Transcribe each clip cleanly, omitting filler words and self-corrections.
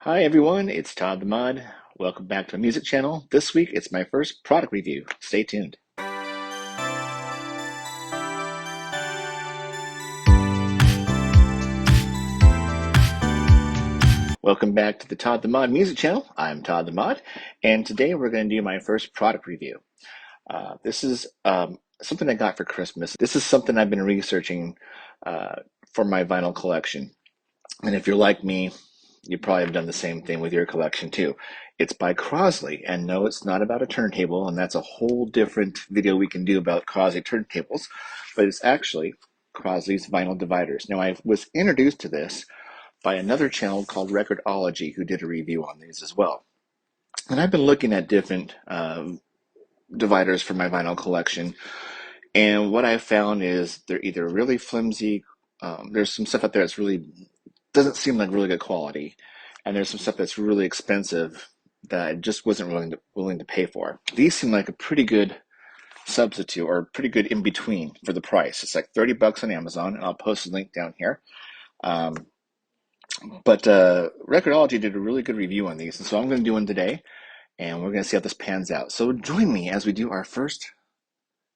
Hi everyone, it's Todd the Mod. Welcome back to my music channel. This week it's my first product review. Stay tuned. Welcome back to the Todd the Mod music channel. I'm Todd the Mod, and today we're going to do my first product review. This is something I got for Christmas. This is something I've been researching for my vinyl collection. And if you're like me, you probably have done the same thing with your collection too. It's by Crosley, and no, it's not about a turntable, and that's a whole different video we can do about Crosley turntables, but it's actually Crosley's vinyl dividers. Now, I was introduced to this by another channel called RECORD-OLOGY, who did a review on these as well. And I've been looking at different dividers for my vinyl collection, and what I found is they're either really flimsy, there's some stuff out there that's really doesn't seem like really good quality, and there's some stuff that's really expensive that I just wasn't willing to pay for. These seem like a pretty good substitute, or pretty good in between for the price. It's like 30 bucks on Amazon, and I'll post a link down here. But RECORD-OLOGY did a really good review on these, and so I'm going to do one today, and we're going to see how this pans out. So join me as we do our first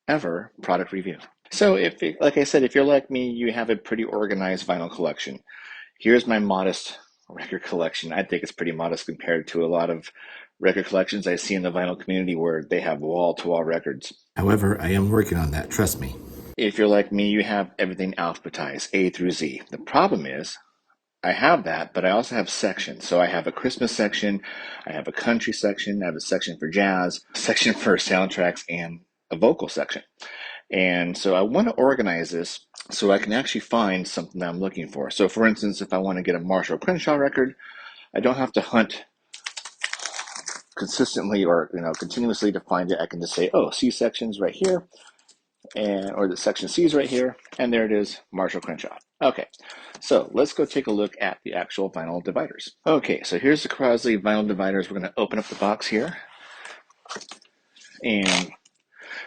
ever product review. So like I said, if you're like me, you have a pretty organized vinyl collection. Here's my modest record collection. I think it's pretty modest compared to a lot of record collections I see in the vinyl community where they have wall-to-wall records. However, I am working on that, trust me. If you're like me, you have everything alphabetized, A through Z. The problem is, I have that, but I also have sections. So I have a Christmas section, I have a country section, I have a section for jazz, a section for soundtracks, and a vocal section. And so I want to organize this so I can actually find something that I'm looking for. So for instance, if I want to get a Marshall Crenshaw record, I don't have to hunt consistently or continuously to find it. I can just say, oh, C section's right here, or the section C is right here, and there it is, Marshall Crenshaw. Okay, so let's go take a look at the actual vinyl dividers. Okay, so here's the Crosley vinyl dividers. We're going to open up the box here, and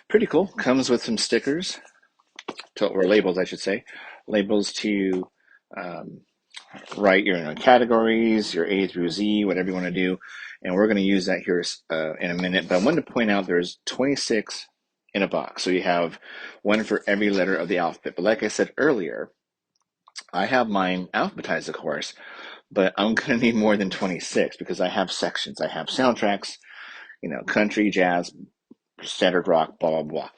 pretty cool. Comes with some stickers, or labels, I should say. Labels to write your categories, your A through Z, whatever you want to do. And we're going to use that here in a minute. But I wanted to point out there's 26 in a box. So you have one for every letter of the alphabet. But like I said earlier, I have mine alphabetized, of course, but I'm going to need more than 26 because I have sections. I have soundtracks, country, jazz, standard rock, blah, blah, blah.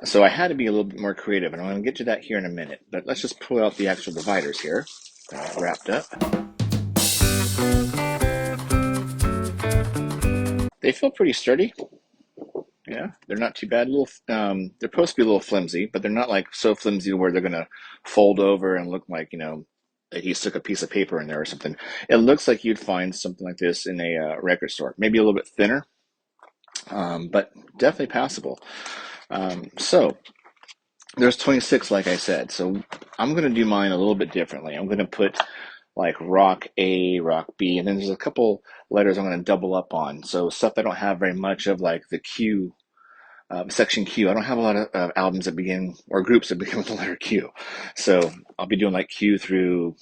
So I had to be a little bit more creative, and I'm going to get to that here in a minute. But let's just pull out the actual dividers here, wrapped up. They feel pretty sturdy. Yeah, they're not too bad. They're supposed to be a little flimsy, but they're not like so flimsy where they're going to fold over and look like, that he stuck a piece of paper in there or something. It looks like you'd find something like this in a record store. Maybe a little bit thinner, but definitely passable. So there's 26, like I said. So I'm going to do mine a little bit differently. I'm going to put like rock A, rock B, and then there's a couple letters I'm going to double up on. So stuff I don't have very much of, like the Q, section Q. I don't have a lot of albums that begin, or groups that begin with the letter Q. So I'll be doing like Q through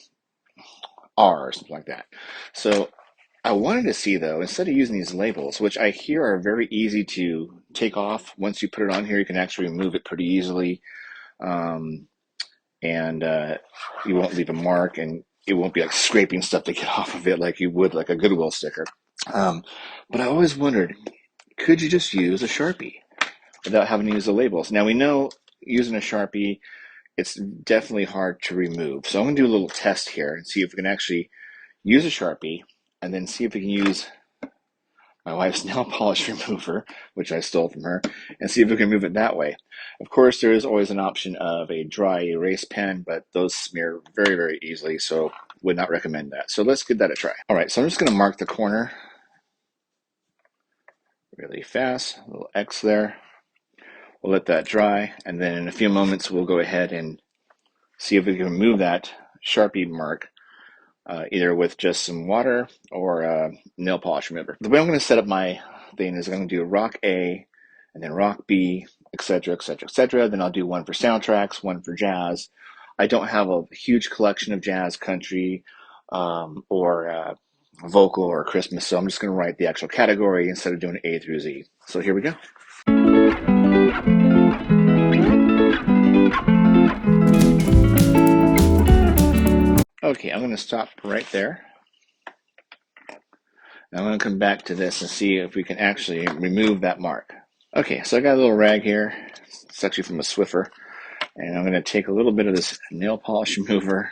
R or something like that. So I wanted to see, though, instead of using these labels, which I hear are very easy to take off, once you put it on here, you can actually remove it pretty easily. And you won't leave a mark, and it won't be like scraping stuff to get off of it like you would like a Goodwill sticker. But I always wondered, could you just use a Sharpie without having to use the labels? Now we know using a Sharpie, it's definitely hard to remove. So I'm going to do a little test here and see if we can actually use a Sharpie, and then see if we can use my wife's nail polish remover, which I stole from her, and see if we can move it that way. Of course, there is always an option of a dry erase pen, but those smear very, very easily, so would not recommend that. So let's give that a try. All right, so I'm just going to mark the corner really fast, a little X there. We'll let that dry, and then in a few moments, we'll go ahead and see if we can remove that Sharpie mark, either with just some water or nail polish remover. The way I'm going to set up my thing is I'm going to do rock A, and then rock B, etc., etc., etc. Then I'll do one for soundtracks, one for jazz. I don't have a huge collection of jazz, country, or vocal or Christmas, so I'm just going to write the actual category instead of doing A through Z. So here we go. Okay, I'm going to stop right there. I'm going to come back to this and see if we can actually remove that mark. Okay, so I got a little rag here. It's actually from a Swiffer. And I'm going to take a little bit of this nail polish remover.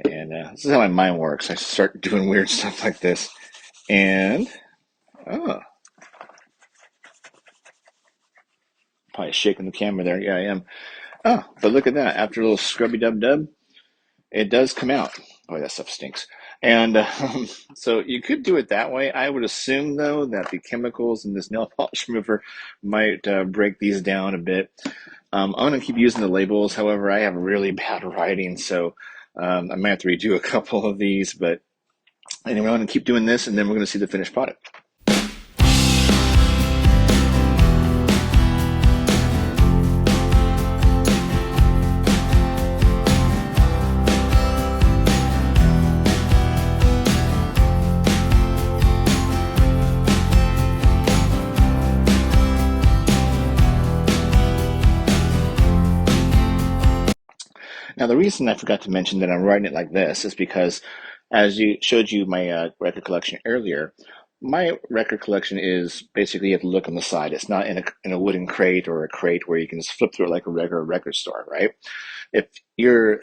And this is how my mind works. I start doing weird stuff like this. And, oh, probably shaking the camera there. Yeah, I am. Oh, but look at that. After a little scrubby dub, it does come out. Boy, that stuff stinks. And so you could do it that way. I would assume, though, that the chemicals in this nail polish remover might break these down a bit. I'm going to keep using the labels. However, I have really bad writing, so I might have to redo a couple of these. But anyway, I'm going to keep doing this, and then we're going to see the finished product. Now, the reason I forgot to mention that I'm writing it like this is because, as you showed you my record collection earlier, my record collection is basically you have to look on the side. It's not in a wooden crate or a crate where you can just flip through it like a regular record store, right? If your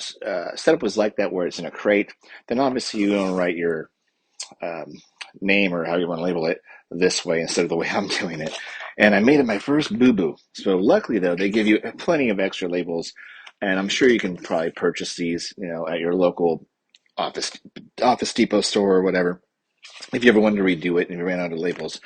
setup was like that, where it's in a crate, then obviously you don't write your name or how you want to label it this way instead of the way I'm doing it. And I made it my first boo-boo. So luckily, though, they give you plenty of extra labels. And I'm sure you can probably purchase these, at your local Office Depot store or whatever, if you ever wanted to redo it and you ran out of labels.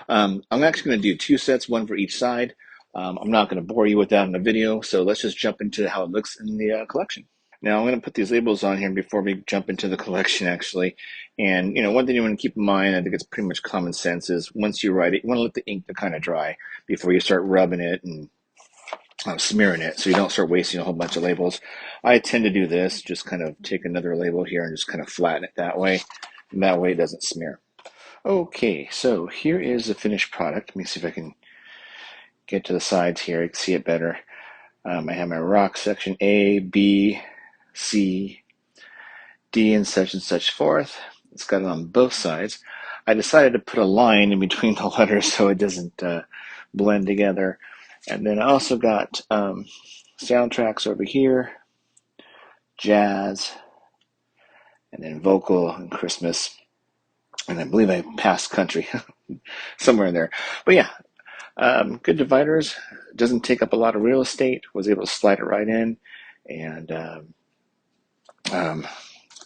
I'm actually going to do 2 sets, one for each side. I'm not going to bore you with that in the video, so let's just jump into how it looks in the collection. Now, I'm going to put these labels on here before we jump into the collection, actually. And, one thing you want to keep in mind, I think it's pretty much common sense, is once you write it, you want to let the ink to kind of dry before you start rubbing it and smearing it, so you don't start wasting a whole bunch of labels. I tend to do this, just kind of take another label here and just kind of flatten it that way, and that way it doesn't smear. Okay, so here is the finished product. Let me see if I can get to the sides here. I can see it better. I have my rock section A, B, C, D, and such forth. It's got it on both sides. I decided to put a line in between the letters so it doesn't blend together. And then I also got soundtracks over here, jazz, and then vocal and Christmas. And I believe I passed country somewhere in there. But yeah, good dividers. Doesn't take up a lot of real estate. Was able to slide it right in. And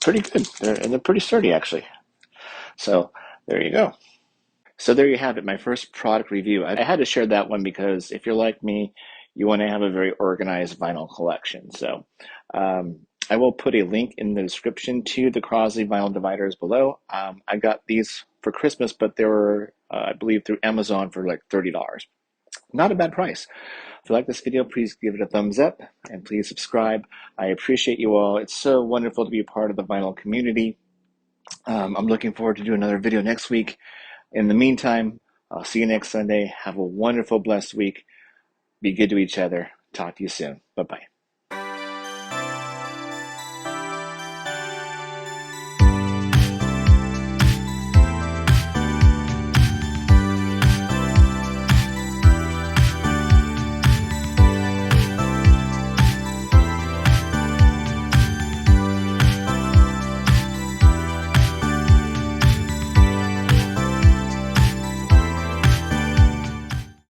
pretty good. They're pretty sturdy, actually. So there you go. So there you have it, my first product review. I had to share that one because if you're like me, you want to have a very organized vinyl collection. So I will put a link in the description to the Crosley vinyl dividers below. I got these for Christmas, but they were, I believe, through Amazon for like $30. Not a bad price. If you like this video, please give it a thumbs up and please subscribe. I appreciate you all. It's so wonderful to be a part of the vinyl community. I'm looking forward to doing another video next week. In the meantime, I'll see you next Sunday. Have a wonderful, blessed week. Be good to each other. Talk to you soon. Bye-bye.